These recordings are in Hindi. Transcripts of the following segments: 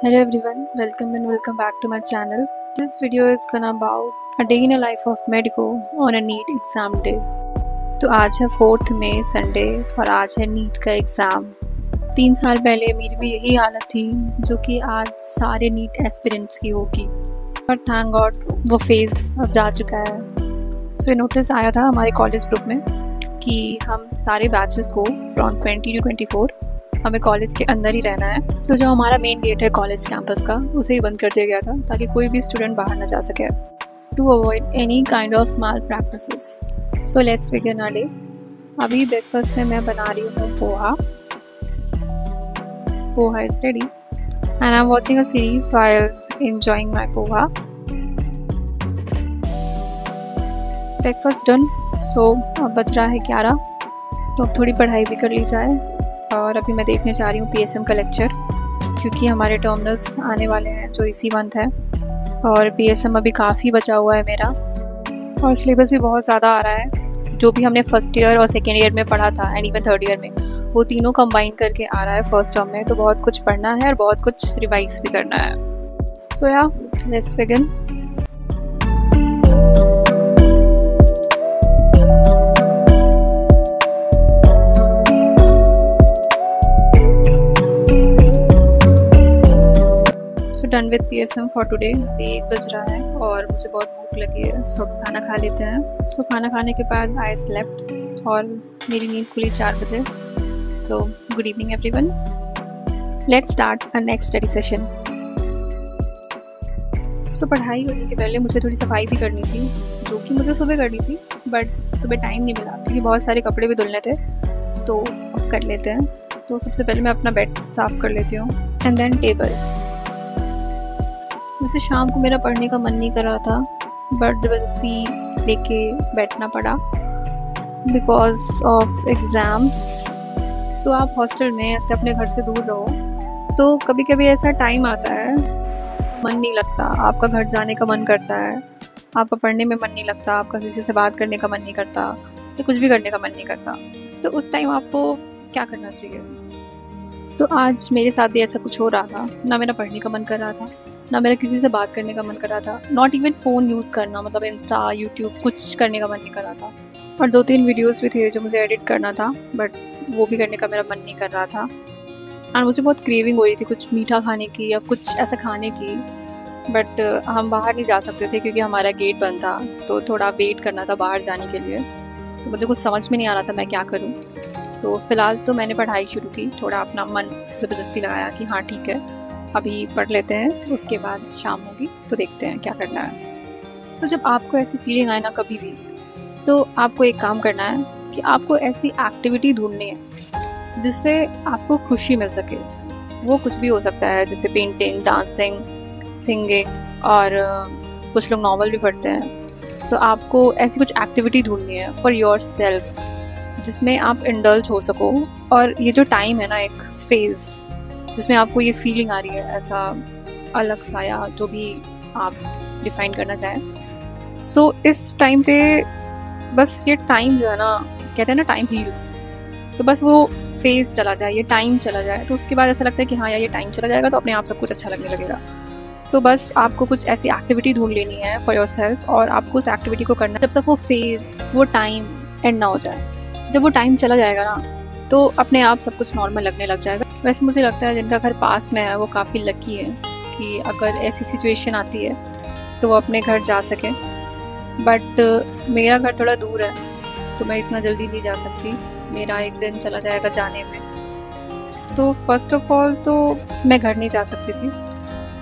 Hello everyone, welcome back to my channel. This video is gonna about a day in a life of Medico on a NEET exam day. तो आज है 4th मई संडे और आज है नीट का एग्ज़ाम। 3 साल पहले मेरी भी यही हालत थी जो कि आज सारे नीट एस्पिरेंट्स की होगी, पर थैंक गॉड वो फेज़ अब जा चुका है। सो ये नोटिस आया था हमारे कॉलेज ग्रुप में कि हम सारे बैचेस को फ्रॉम 20 to 24 हमें कॉलेज के अंदर ही रहना है। तो जो हमारा मेन गेट है कॉलेज कैंपस का उसे ही बंद कर दिया गया था ताकि कोई भी स्टूडेंट बाहर ना जा सके, to avoid any kind of malpractices. So let's begin our day. अभी ब्रेकफास्ट में मैं बना रही हूँ poha is ready and I am watching a series while enjoying my poha. Breakfast done. So अब बज रहा है 11, तो अब थोड़ी पढ़ाई भी कर ली जाए। और अभी मैं देखने जा रही हूँ PSM का लेक्चर, क्योंकि हमारे टर्मिनल्स आने वाले हैं जो इसी मंथ है और PSM अभी काफ़ी बचा हुआ है मेरा, और सिलेबस भी बहुत ज़्यादा आ रहा है। जो भी हमने फर्स्ट ईयर और सेकेंड ईयर में पढ़ा था एंड इवन थर्ड ईयर में, वो तीनों कंबाइन करके आ रहा है फर्स्ट टर्म में। तो बहुत कुछ पढ़ना है और बहुत कुछ रिवाइज भी करना है। सो या let's begin. Done with PSM for today. 1 बज रहा है और मुझे बहुत भूख लगी है, सो खाना खा लेते हैं। सो खाना खाने के बाद आई स्लेप्ट और मेरी नींद खुली 4 बजे। So good evening everyone, let's start a next study session. So पढ़ाई करने के पहले मुझे थोड़ी सफाई भी करनी थी, जो कि मुझे सुबह करनी थी, बट सुबह टाइम नहीं मिला क्योंकि बहुत सारे कपड़े भी धुलने थे। तो अब कर लेते हैं। तो सबसे पहले मैं अपना बेड साफ़ कर लेती हूँ एंड देन टेबल। वैसे शाम को मेरा पढ़ने का मन नहीं कर रहा था, बट ज़बरदस्ती लेके बैठना पड़ा बिकॉज ऑफ एग्ज़ाम्स। सो आप हॉस्टल में ऐसे अपने घर से दूर रहो तो कभी कभी ऐसा टाइम आता है मन नहीं लगता, आपका घर जाने का मन करता है, आपका पढ़ने में मन नहीं लगता, आपका किसी से बात करने का मन नहीं करता या कुछ भी करने का मन नहीं करता। तो उस टाइम आपको क्या करना चाहिए? तो आज मेरे साथ भी ऐसा कुछ हो रहा था। ना मेरा पढ़ने का मन कर रहा था, ना मेरा किसी से बात करने का मन कर रहा था, नॉट इवन फ़ोन यूज़ करना, मतलब इंस्टा यूट्यूब कुछ करने का मन नहीं कर रहा था। और 2-3 वीडियोस भी थे जो मुझे एडिट करना था, बट वो भी करने का मेरा मन नहीं कर रहा था। और मुझे बहुत क्रेविंग हो रही थी कुछ मीठा खाने की या कुछ ऐसा खाने की, बट हम बाहर नहीं जा सकते थे क्योंकि हमारा गेट बंद था। तो थोड़ा वेट करना था बाहर जाने के लिए। तो मुझे कुछ समझ में नहीं आ रहा था मैं क्या करूँ। तो फ़िलहाल तो मैंने पढ़ाई शुरू की, थोड़ा अपना मन ज़बरदस्ती लगाया कि हाँ ठीक है अभी पढ़ लेते हैं, उसके बाद शाम होगी तो देखते हैं क्या करना है। तो जब आपको ऐसी फीलिंग आए ना कभी भी, तो आपको एक काम करना है कि आपको ऐसी एक्टिविटी ढूंढनी है जिससे आपको खुशी मिल सके। वो कुछ भी हो सकता है, जैसे पेंटिंग, डांसिंग, सिंगिंग, और कुछ लोग नॉवल भी पढ़ते हैं। तो आपको ऐसी कुछ एक्टिविटी ढूंढनी है फॉर योर सेल्फ जिसमें आप इंडल्ज हो सको। और ये जो टाइम है ना, एक फेज़ जिसमें आपको ये फीलिंग आ रही है ऐसा अलग सा, या जो भी आप डिफ़ाइन करना चाहें। सो इस टाइम पे बस ये टाइम जो है ना, कहते हैं ना टाइम हील्स, तो बस वो फेज़ चला जाए, ये टाइम चला जाए, तो उसके बाद ऐसा लगता है कि हाँ यार ये टाइम चला जाएगा तो अपने आप सब कुछ अच्छा लगने लगेगा। तो बस आपको कुछ ऐसी एक्टिविटी ढूंढ लेनी है फॉर योर सेल्फ, और आपको उस एक्टिविटी को करना जब तक वो फेज़, वो टाइम एंड ना हो जाए। जब वो टाइम चला जाएगा ना तो अपने आप सब कुछ नॉर्मल लगने लग जाएगा। वैसे मुझे लगता है जिनका घर पास में है वो काफ़ी लकी है कि अगर ऐसी सिचुएशन आती है तो वो अपने घर जा सकें, बट मेरा घर थोड़ा दूर है तो मैं इतना जल्दी नहीं जा सकती, मेरा 1 दिन चला जाएगा जाने में। तो फर्स्ट ऑफ ऑल तो मैं घर नहीं जा सकती थी,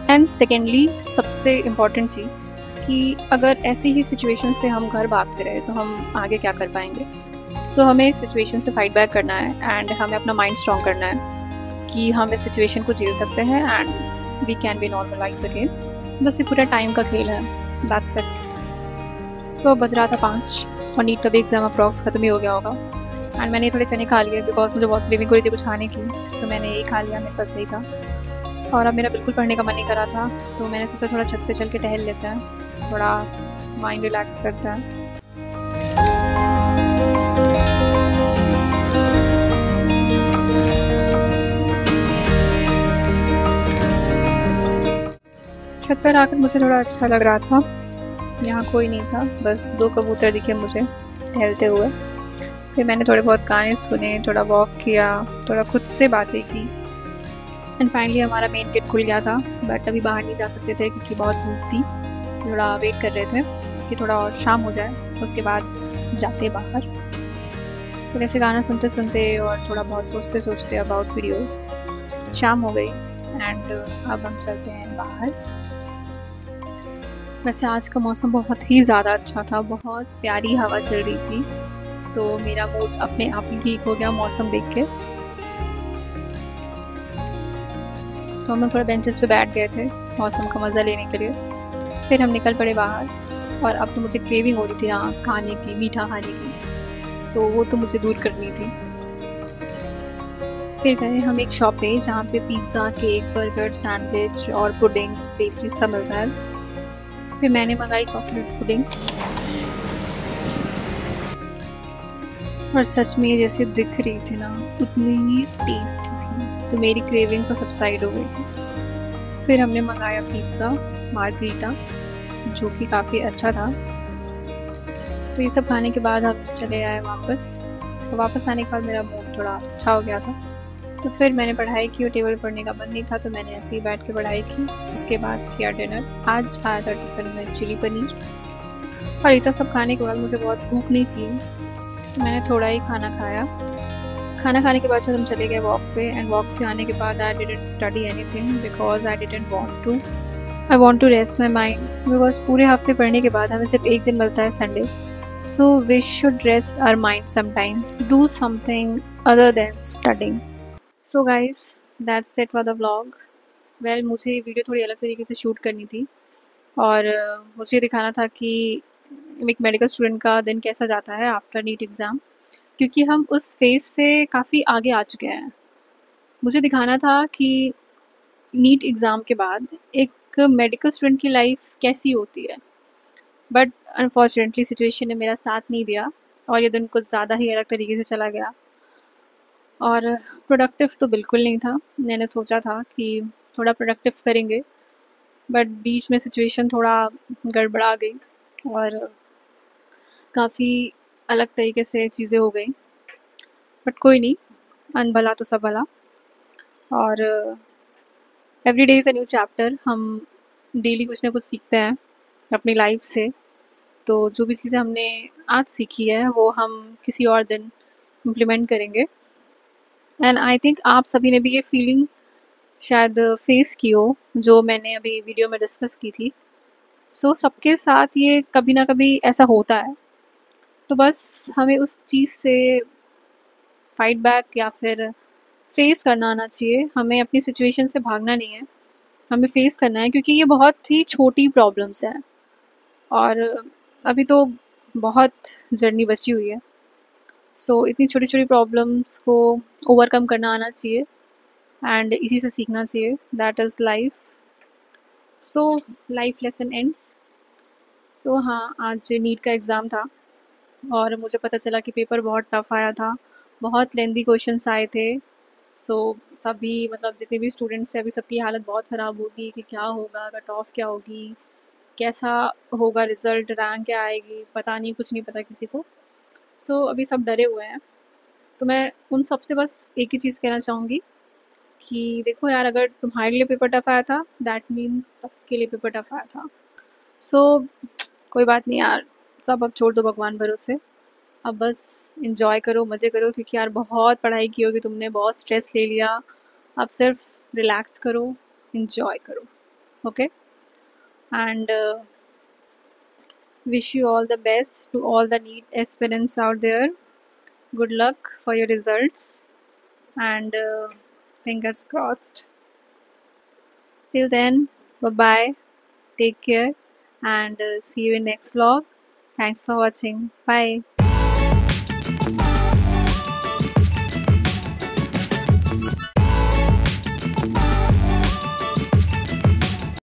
एंड सेकेंडली सबसे इम्पॉर्टेंट चीज़ कि अगर ऐसी ही सिचुएशन से हम घर भागते रहे तो हम आगे क्या कर पाएंगे। सो हमें इस सिचुएशन से फाइट बैक करना है एंड हमें अपना माइंड स्ट्रॉन्ग करना है कि हम इस सिचुएशन को झेल सकते हैं and we can be normalize again. बस ये पूरा टाइम का खेल है, दैट्स इट। सो बज रहा था 5 और नीट का भी एग्ज़ाम अप्रॉक्स ख़त्म ही हो गया होगा, एंड मैंने थोड़े चने खा लिए बिकॉज मुझे बहुत क्रेविंग हो रही थी कुछ खाने की, तो मैंने यही खा लिया, मेरे पास सही था। और अब मेरा बिल्कुल पढ़ने का मन नहीं कर रहा था, तो मैंने सोचा थोड़ा छत पे चल के टहल लेते हैं, थोड़ा माइंड रिलैक्स करते हैं। छत पर आकर मुझे थोड़ा अच्छा लग रहा था। यहाँ कोई नहीं था, बस 2 कबूतर दिखे मुझे टहलते हुए। फिर मैंने थोड़े बहुत गाने सुने, थोड़ा वॉक किया, थोड़ा खुद से बातें की एंड फाइनली हमारा मेन गेट खुल गया था। बट अभी बाहर नहीं जा सकते थे क्योंकि बहुत धूप थी। थोड़ा वेट कर रहे थे कि थोड़ा और शाम हो जाए, उसके बाद जाते बाहर। फिर ऐसे गाना सुनते सुनते और थोड़ा बहुत सोचते सोचते अबाउट वीडियोस शाम हो गई एंड अब हम चलते हैं बाहर। वैसे आज का मौसम बहुत ही ज़्यादा अच्छा था, बहुत प्यारी हवा चल रही थी, तो मेरा मूड अपने आप ही ठीक हो गया मौसम देख के। तो हम लोग थोड़ा बेंचेस पे बैठ गए थे मौसम का मज़ा लेने के लिए। फिर हम निकल पड़े बाहर और अब तो मुझे क्रेविंग हो रही थी यहाँ खाने की, मीठा खाने की, तो वो तो मुझे दूर करनी थी। फिर गए हम एक शॉप पे जहाँ पे पिज़्ज़ा, केक, बर्गर, सैंडविच और पुडिंग, पेस्ट्री सब मिलता है। फिर मैंने मंगाई चॉकलेट पुडिंग और सच में जैसे दिख रही थी ना उतनी ही टेस्टी थी, तो मेरी क्रेविंग तो सबसाइड हो गई थी। फिर हमने मंगाया पिज़्ज़ा मार्गरीटा जो कि काफ़ी अच्छा था। तो ये सब खाने के बाद हम चले आए वापस। तो वापस आने के बाद मेरा मूड थोड़ा अच्छा हो गया था, तो फिर मैंने पढ़ाई की और टेबल पढ़ने का मन नहीं था, तो मैंने ऐसे ही बैठ के पढ़ाई की। उसके बाद किया डिनर। आज आया था टिफ़िन में चिली पनीर और इतना सब खाने के बाद मुझे बहुत भूख नहीं थी, तो मैंने थोड़ा ही खाना खाया। खाना खाने के बाद जब हम चले गए वॉक पे एंड वॉक से आने के बाद I didn't study anything because I didn't want to. I want to rest my mind because पूरे हफ्ते पढ़ने के बाद हमें सिर्फ एक दिन मिलता है Sunday, so we should rest our mind sometimes, do something other than studying. So guys that's it for the vlog. Well मुझे ये वीडियो थोड़ी अलग तरीके से शूट करनी थी और मुझे दिखाना था कि एक मेडिकल स्टूडेंट का दिन कैसा जाता है आफ्टर नीट एग्ज़ाम, क्योंकि हम उस फेज़ से काफ़ी आगे आ चुके हैं। मुझे दिखाना था कि नीट एग्ज़ाम के बाद एक मेडिकल स्टूडेंट की लाइफ कैसी होती है, बट अनफॉर्चुनेटली सिचुएशन ने मेरा साथ नहीं दिया और ये दिन कुछ ज़्यादा ही अलग तरीके से चला गया और प्रोडक्टिव तो बिल्कुल नहीं था। मैंने सोचा था कि थोड़ा प्रोडक्टिव करेंगे, बट बीच में सिचुएशन थोड़ा गड़बड़ा गई और काफ़ी अलग तरीके से चीज़ें हो गई। बट कोई नहीं, अनभला तो सब भला। और every day is a new chapter. हम डेली कुछ ना कुछ सीखते हैं अपनी लाइफ से, तो जो भी चीज़ें हमने आज सीखी है वो हम किसी और दिन इम्प्लीमेंट करेंगे। एंड आई थिंक आप सभी ने भी ये फीलिंग शायद फेस की हो जो मैंने अभी वीडियो में डिस्कस की थी। सो सबके साथ ये कभी ना कभी ऐसा होता है, तो बस हमें उस चीज़ से फाइट बैक या फिर फेस करना आना चाहिए। हमें अपनी सिचुएशन से भागना नहीं है, हमें फेस करना है, क्योंकि ये बहुत ही छोटी प्रॉब्लम्स हैं और अभी तो बहुत जर्नी बची हुई है। सो इतनी छोटी छोटी प्रॉब्लम्स को ओवरकम करना आना चाहिए एंड इसी से सीखना चाहिए। That is life. So life lesson ends. तो हाँ, आज नीट का एग्ज़ाम था और मुझे पता चला कि पेपर बहुत टफ़ आया था, बहुत लेंदी क्वेश्चंस आए थे। सो सभी मतलब जितने भी स्टूडेंट्स हैं अभी सबकी हालत बहुत ख़राब होगी कि क्या होगा, कट ऑफ क्या होगी, कैसा होगा रिज़ल्ट, रैंक क्या आएगी, पता नहीं, कुछ नहीं पता किसी को। सो अभी सब डरे हुए हैं। तो मैं उन सब से बस एक ही चीज़ कहना चाहूँगी कि देखो यार, अगर तुम्हारे लिए पेपर टफ़ आया था दैट मीन सबके लिए पेपर टफ़ आया था। सो कोई बात नहीं यार, सब अब छोड़ दो भगवान भरोसे। अब बस एंजॉय करो, मज़े करो, क्योंकि यार बहुत पढ़ाई की होगी तुमने, बहुत स्ट्रेस ले लिया। अब सिर्फ रिलैक्स करो, एंजॉय करो, okay. And wish you all the best to all the NEET aspirants out there. Good luck for your results and fingers crossed. Till then, bye bye, take care, and see you in next vlog. Thanks for watching. Bye.